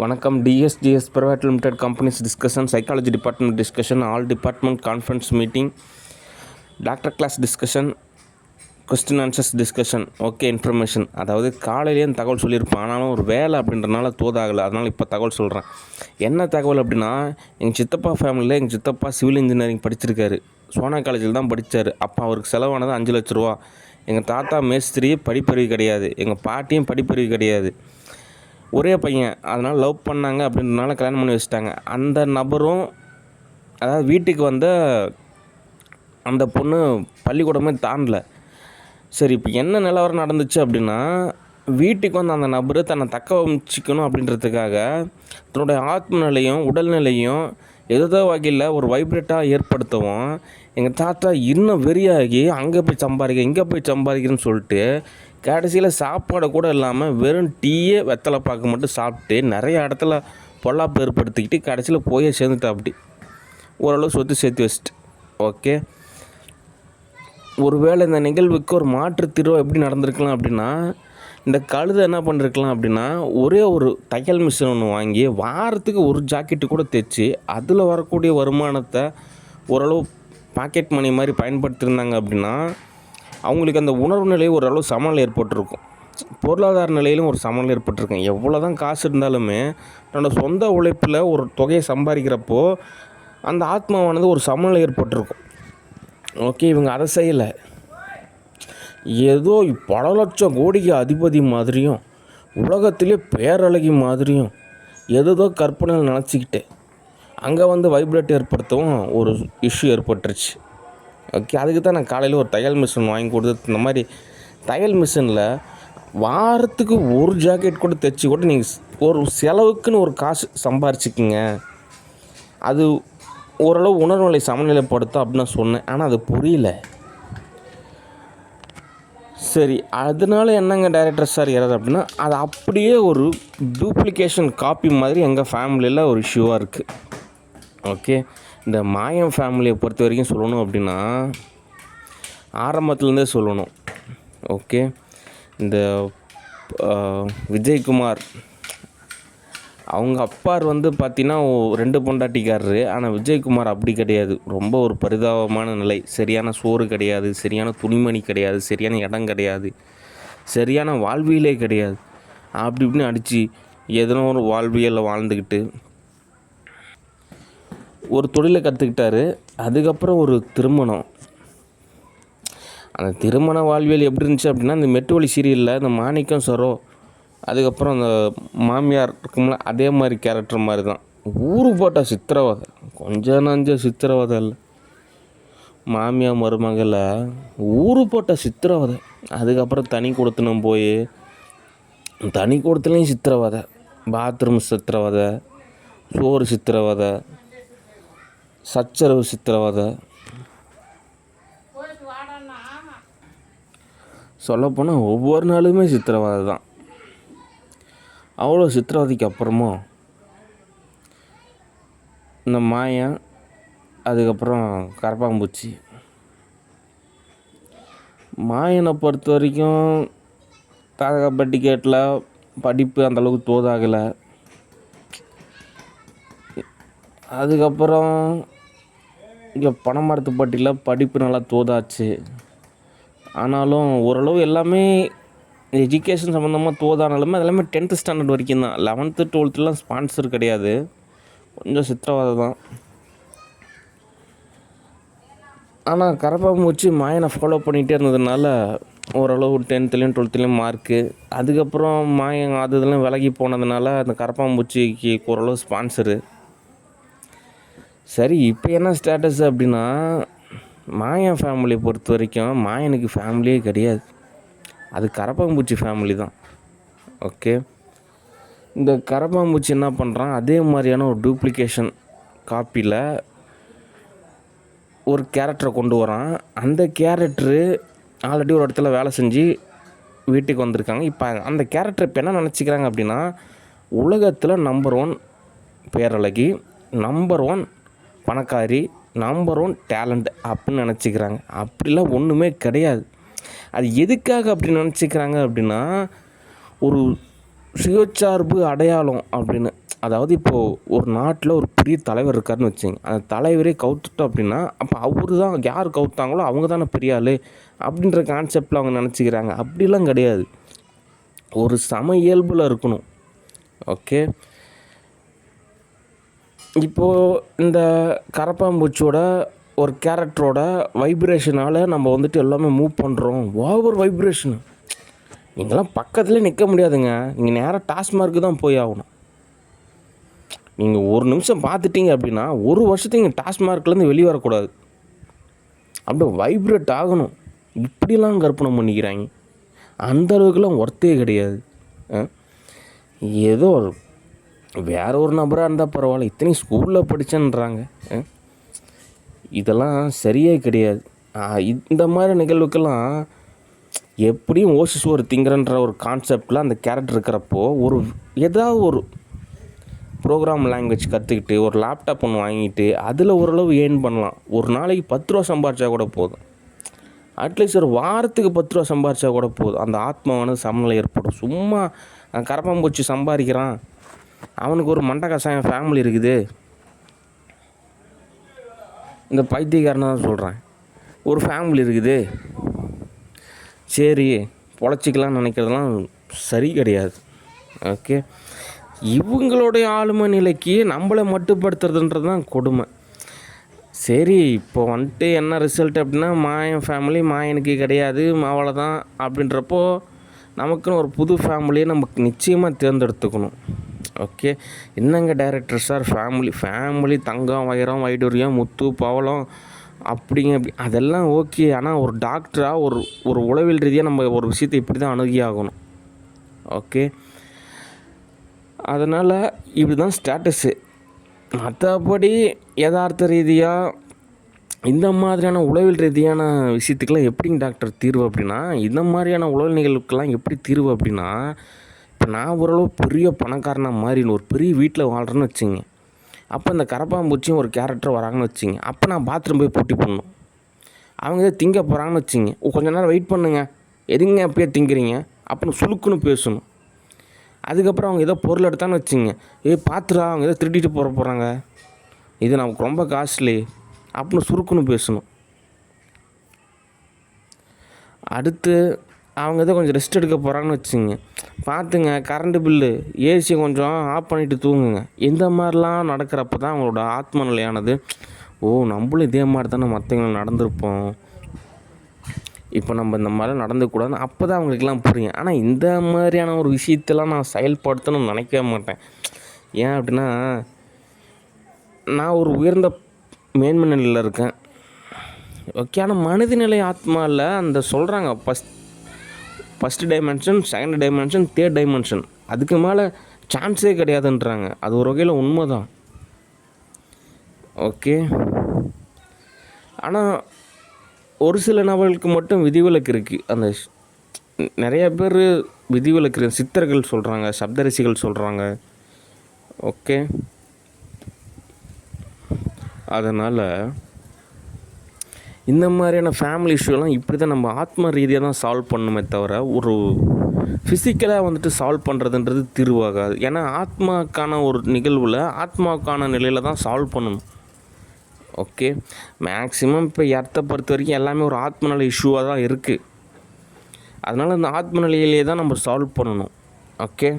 வணக்கம். DSGS private limited companies discussion, psychology department discussion, all department conference meeting, doctor class discussion, question answers discussion. Okay, information. அதாவது காலையிலேயே தகவல் சொல்லியிருப்பேன், ஆனாலும் ஒரு வேலை அப்படின்றனால தோதாகலை. அதனால் இப்போ தகவல் சொல்கிறேன். என்ன தகவல் அப்படின்னா, எங்கள் சித்தப்பா ஃபேமிலியில் எங்கள் சித்தப்பா சிவில் இன்ஜினியரிங் படிச்சிருக்காரு. சோனா காலேஜில் தான் படித்தார். அப்போ அவருக்கு செலவானது 5 லட்ச ரூபா. எங்கள் தாத்தா மேஸ்திரி, படிப்பறிவு கிடையாது. எங்கள் பாட்டியும் படிப்பறிவு கிடையாது. ஒரே பையன், அதனால் லவ் பண்ணாங்க அப்படின்றனால கல்யாணம் பண்ணி வச்சுட்டாங்க. அந்த நபரும், அதாவது வீட்டுக்கு வந்த அந்த பொண்ணு பள்ளிக்கூடமே தாண்டல. சரி, இப்போ என்ன நிலவரம் நடந்துச்சு அப்படின்னா, வீட்டுக்கு வந்து அந்த நபர் தன்னை தக்க வச்சுக்கணும் அப்படின்றதுக்காக தன்னுடைய ஆத்ம நிலையும் உடல்நிலையும் ஏதோ வகையில் ஒரு வைப்ரேட்டாக ஏற்படுத்தவும், எங்கள் தாத்தா இன்னும் வெறியாகி அங்கே போய் சம்பாதிக்க இங்கே போய் சம்பாதிக்கிறேன்னு சொல்லிட்டு கடைசியில் சாப்பாடு கூட இல்லாமல் வெறும் டீயே வெத்தலை பாக்கு மட்டும் சாப்பிட்டு நிறைய இடத்துல பொல்லாப்பு ஏற்படுத்திக்கிட்டு கடைசியில் போய் சேர்ந்துட்டா. அப்படி ஓரளவு சொத்து சேர்த்து வச்சுட்டு. ஓகே, ஒருவேளை இந்த நிகழ்வுக்கு ஒரு மாற்று தீர்வு எப்படி நடந்திருக்கலாம் அப்படின்னா, இந்த கழுதை என்ன பண்ணிருக்கலாம் அப்படின்னா, ஒரே ஒரு தையல் மிஷின் ஒன்று வாங்கி வாரத்துக்கு ஒரு ஜாக்கெட்டு கூட தைச்சி அதில் வரக்கூடிய வருமானத்தை ஓரளவு பாக்கெட் மணி மாதிரி பயன்படுத்தியிருந்தாங்க அப்படின்னா, அவங்களுக்கு அந்த உணர்வு நிலையை ஓரளவு சமநிலை ஏற்பட்டிருக்கும். பொருளாதார நிலையிலும் ஒரு சமநிலை ஏற்பட்டிருக்கும். எவ்வளோ தான் காசு இருந்தாலுமே தன்னோட சொந்த உழைப்பில் ஒரு தொகையை சம்பாதிக்கிறப்போ அந்த ஆத்மாவானது ஒரு சமநிலை ஏற்பட்டிருக்கும். ஓகே, இவங்க அதை செய்யலை. ஏதோ பல லட்சம் கோடிக்கு அதிபதி மாதிரியும் உலகத்திலே பேரழகி மாதிரியும் ஏதோ கற்பனையில் நினச்சிக்கிட்டு அங்கே வந்து வைப்ரேட் ஏற்படுத்தவும் ஒரு இஷ்யூ ஏற்பட்டுருச்சு. ஓகே, அதுக்கு தான் நான் காலையில் ஒரு தையல் மிஷின் வாங்கி கொடுத்து, இந்த மாதிரி தையல் மிஷினில் வாரத்துக்கு ஒரு ஜாக்கெட் கூட தைச்சி கூட நீங்கள் ஒரு செலவுக்குன்னு ஒரு காசு சம்பாரிச்சிக்கிங்க, அது ஓரளவு உணர்வுநிலை சமநிலைப்படுத்தும் அப்படின்னு நான் சொன்னேன். ஆனால் அது புரியல. சரி, அதனால என்னங்க டைரக்டர் சார் ஏறது அப்படின்னா, அது அப்படியே ஒரு டூப்ளிகேஷன் காப்பி மாதிரி எங்கள் ஃபேமிலியில் ஒரு இஷ்யூவாக இருக்குது. ஓகே, இந்த மாயம் ஃபேமிலியை பொறுத்த வரைக்கும் சொல்லணும் அப்படின்னா, ஆரம்பத்துலேருந்தே சொல்லணும். ஓகே, இந்த விஜயகுமார் அவங்க அப்பார் வந்து பார்த்திங்கன்னா 2 பொண்டாட்டிக்காரரு. ஆனால் விஜயகுமார் அப்படி கிடையாது. ரொம்ப ஒரு பரிதாபமான நிலை. சரியான சோறு கிடையாது, சரியான துணிமணி கிடையாது, சரியான இடம் கிடையாது, சரியான வாழ்வியலே கிடையாது. அப்படி இப்படின்னு அடித்து எதனோ ஒரு வாழ்வியலில் வாழ்ந்துக்கிட்டு ஒரு தொழிலை கற்றுக்கிட்டாரு. அதுக்கப்புறம் ஒரு திருமணம். அந்த திருமண வாழ்வியல் எப்படி இருந்துச்சு அப்படின்னா, இந்த மெட்டுவலி சீரியலில் இந்த மாணிக்கம் சரோ, அதுக்கப்புறம் அந்த மாமியார் இருக்கும்ல, அதே மாதிரி கேரக்டர் மாதிரி தான். ஊரு போட்ட சித்திரவதை, கொஞ்சம் நஞ்ச சித்திரவதை இல்லை. மாமியார் மருமகளை ஊரு போட்ட சித்திரவதை. அதுக்கப்புறம் தனி கொடுத்துனும் போய் தனி கொடுத்துலையும் சித்திரவதை, பாத்ரூம் சித்திரவதை, சோறு சித்திரவதை, சச்சரவு சித்திரவதை. சொல்லப்போனால் ஒவ்வொரு நாளுமே சித்திரவதை தான். அவ்வளோ சித்திரவதைக்கு அப்புறமும் இந்த மாயம், அதுக்கப்புறம் கரப்பாம்பூச்சி. மாயனை பொறுத்த வரைக்கும் தாகப்பட்டி கேட்டில் படிப்பு அந்தளவுக்கு தோதாகலை. அதுக்கப்புறம் இங்கே பனைமரத்துப்பட்டியில் படிப்பு நல்லா தோதாச்சு. ஆனாலும் ஓரளவு எல்லாமே எஜுகேஷன் சம்மந்தமாக தோதானாலுமே அதெல்லாமே 10th ஸ்டாண்டர்ட் வரைக்கும் தான். 11th 12thலாம் ஸ்பான்சர் கிடையாது. கொஞ்சம் சித்திரவதை தான். ஆனால் கரப்பாம்பூச்சி மாயனை ஃபாலோ பண்ணிகிட்டே இருந்ததுனால ஓரளவு 10thலேயும் 12thலேயும் மார்க்கு. அதுக்கப்புறம் மாயன் அது இதெல்லாம் விலகி போனதுனால அந்த கரப்பாம்பூச்சிக்கு ஓரளவு ஸ்பான்சரு. சரி, இப்போ என்ன ஸ்டேட்டஸ் அப்படின்னா, மாயன் ஃபேமிலியை பொறுத்த வரைக்கும் மாயனுக்கு ஃபேமிலியே கிடையாது. அது கரப்பாம்பூச்சி ஃபேமிலி தான். ஓகே, இந்த கரப்பாம்பூச்சி என்ன பண்ணுறான், அதே மாதிரியான ஒரு டூப்ளிகேஷன் காப்பியில் ஒரு கேரக்டரை கொண்டு வரான். அந்த கேரக்டரு ஆல்ரெடி ஒரு இடத்துல வேலை செஞ்சு வீட்டுக்கு வந்திருக்காங்க. இப்போ அந்த கேரக்டர் இப்போ என்ன நினச்சிக்கிறாங்க அப்படின்னா, உலகத்தில் நம்பர் 1 பேரழகி, நம்பர் 1 பணக்காரி, நம்பர் 1 டேலண்ட் அப்படின்னு நினச்சிக்கிறாங்க. அப்படிலாம் ஒன்றுமே கிடையாது. அது எதுக்காக அப்படி நினச்சிக்கிறாங்க அப்படின்னா, ஒரு சுயச்சார்பு அடையாளம் அப்படின்னு. அதாவது இப்போது ஒரு நாட்டில் ஒரு பெரிய தலைவர் இருக்காருன்னு வச்சுங்க, அந்த தலைவரே கவுத்துட்டோம் அப்படின்னா அப்போ அவரு தான் யார் கவுத்தாங்களோ அவங்க தானே பெரிய ஆள் அப்படின்ற கான்செப்டில் அவங்க நினச்சிக்கிறாங்க. அப்படிலாம் கிடையாது. ஒரு சம இயல்பில் இருக்கணும். ஓகே. இப்போது இந்த கரப்பாம்பூச்சியோட ஒரு கேரக்டரோட வைப்ரேஷனால் நம்ம வந்துட்டு எல்லாமே மூவ் பண்ணுறோம். Over vibration. நீங்களாம் பக்கத்துலேயே நிற்க முடியாதுங்க. நீங்கள் நேராக டாஸ்மார்க்கு தான் போய் ஆகணும். நீங்கள் ஒரு நிமிஷம் பார்த்துட்டீங்க அப்படின்னா ஒரு வருஷத்துக்கு நீங்கள் டாஸ்மார்க்லேருந்து வெளியே வரக்கூடாது. அப்படியே வைப்ரேட் ஆகணும். இப்படிலாம் கற்பனை பண்ணிக்கிறாங்க. அந்த அளவுக்குலாம் ஒர்த்தே கிடையாது. ஏதோ வேற ஒரு நபராக இருந்தால் பரவாயில்ல, இத்தனையும் ஸ்கூலில் படித்தேன்றாங்க. இதெல்லாம் சரியே கிடையாது. இந்த மாதிரி நிகழ்வுக்கெல்லாம் எப்படியும் ஓசிஸ் ஒரு திங்கரன்ற ஒரு கான்செப்டில் அந்த கேரக்டர் இருக்கிறப்போ ஏதாவது ஒரு ப்ரோக்ராம் லாங்குவேஜ் கற்றுக்கிட்டு ஒரு லேப்டாப் ஒன்று வாங்கிட்டு அதில் ஓரளவு ஏர்ன் பண்ணலாம். ஒரு நாளைக்கு 10 ரூபா சம்பாரிச்சா கூட போதும். அட்லீஸ்ட் ஒரு வாரத்துக்கு 10 ரூபா சம்பாரிச்சா கூட போதும். அந்த ஆத்மாவானது சமநிலை ஏற்படும். சும்மா கரப்பாம்பூச்சி சம்பாதிக்கிறான், அவனுக்கு ஒரு மண்டை கசாயம் ஃபேமிலி இருக்குது, இந்த பைத்தியக்காரனை தான் சொல்கிறேன், ஒரு ஃபேமிலி இருக்குது, சரி பொழைச்சிக்கலாம்னு நினைக்கிறதுலாம் சரி கிடையாது. ஓகே. இவங்களுடைய ஆளுமை நிலைக்கு நம்மளை மட்டுப்படுத்துறதுன்றது தான் கொடுமை. சரி இப்போ வந்துட்டு என்ன ரிசல்ட் அப்படின்னா மாயன் ஃபேமிலி மாயனுக்கு கிடையாது அவ்வளோதான் அப்படின்றப்போ நமக்குன்னு ஒரு புது ஃபேமிலியை நமக்கு நிச்சயமாக தேர்ந்தெடுத்துக்கணும். ஓகே. என்னங்க டைரக்டர் சார் ஃபேமிலி தங்கம் வைரம் வைடூரியம் முத்து பவளம் அப்படிங்க அதெல்லாம் ஓகே. ஆனால் ஒரு டாக்டராக ஒரு உளவியல் ரீதியாக நம்ம ஒரு விஷயத்தை இப்படி தான் அணுகி ஆகணும். ஓகே. அதனால் இப்படி தான் ஸ்டேட்டஸு. மற்றபடி யதார்த்த ரீதியாக இந்த மாதிரியான உளவியல் ரீதியான விஷயத்துக்கெல்லாம் எப்படிங்க டாக்டர் தீர்வு அப்படின்னா, இந்த மாதிரியான உளவியல் நிகழ்வுக்கெல்லாம் எப்படி தீர்வு அப்படின்னா, இப்போ நான் ஓரளவு பெரிய பணக்காரனாக மாறின்னு ஒரு பெரிய வீட்டில் வாழ்கிறேன்னு வச்சுங்க, அப்போ இந்த கரப்பாம்பூச்சியும் ஒரு கேரக்டர் வராங்கன்னு வச்சுங்க, அப்போ நான் பாத்ரூம் போய் போட்டி பண்ணணும். அவங்க எதாவது திங்க போகிறாங்கன்னு வச்சுங்க, கொஞ்ச நேரம் வெயிட் பண்ணுங்க, எதுங்க அப்பயே திங்கிறீங்க அப்படின்னு சுழுக்குன்னு பேசணும். அதுக்கப்புறம் அவங்க ஏதோ பொருள் எடுத்தான்னு வச்சுங்க, பார்த்துடா அவங்க ஏதோ திருடிட்டு போகிறாங்க, இது நமக்கு ரொம்ப காஸ்ட்லி அப்படின்னு சுருக்குன்னு பேசணும். அடுத்து அவங்க ஏதோ கொஞ்சம் ரெஸ்ட் எடுக்க போகிறாங்கன்னு வச்சுங்க, பார்த்துங்க கரண்ட்டு பில்லு ஏசி கொஞ்சம் ஆஃப் பண்ணிவிட்டு தூங்குங்க. இந்த மாதிரிலாம் நடக்கிறப்ப தான் அவங்களோட ஆத்ம நிலையானது நம்மளும் இதே மாதிரி தானே மற்றவங்க நடந்திருப்போம், இப்போ நம்ம இந்த மாதிரிலாம் நடந்துக்கூடாதுன்னு அப்போ தான் அவங்களுக்கெல்லாம் புரியும். ஆனால் இந்த மாதிரியான ஒரு விஷயத்தெல்லாம் நான் செயல்படுத்தணும்னு நினைக்கவே மாட்டேன். ஏன் அப்படின்னா நான் ஒரு உயர்ந்த மேன்மை நிலையில் இருக்கேன். ஓகே. ஆனால் மனித நிலை ஆத்மாவில் அந்த சொல்கிறாங்க first dimension, second dimension, third dimension, அதுக்கு மேலே சான்ஸே கிடையாதுன்றாங்க. அது ஒரு வகையில் உண்மை தான். ஓகே. ஆனால் ஒரு சில நபர்களுக்கு மட்டும் விதிவிலக்கு இருக்குது. அந்த நிறைய பேர் விதிவிலக்கு சித்தர்கள் சொல்கிறாங்க, சப்தரிசிகள் சொல்கிறாங்க. ஓகே. அதனால் இந்த மாதிரியான ஃபேமிலி இஷ்யூலாம் இப்படி தான் நம்ம ஆத்ம ரீதியாக தான் சால்வ் பண்ணணுமே தவிர ஒரு ஃபிசிக்கலாக வந்துட்டு சால்வ் பண்ணுறதுன்றது தீர்வாகாது. ஏன்னா ஆத்மாக்கான ஒரு நிகழ்வில் ஆத்மாவுக்கான நிலையில் தான் சால்வ் பண்ணணும். ஓகே. மேக்ஸிமம் இப்போ எர்த்தை பொறுத்த வரைக்கும் எல்லாமே ஒரு ஆத்மநிலை இஷ்யூவாக தான் இருக்குது. அதனால் அந்த ஆத்ம நிலையிலே தான் நம்ம சால்வ் பண்ணணும். ஓகே.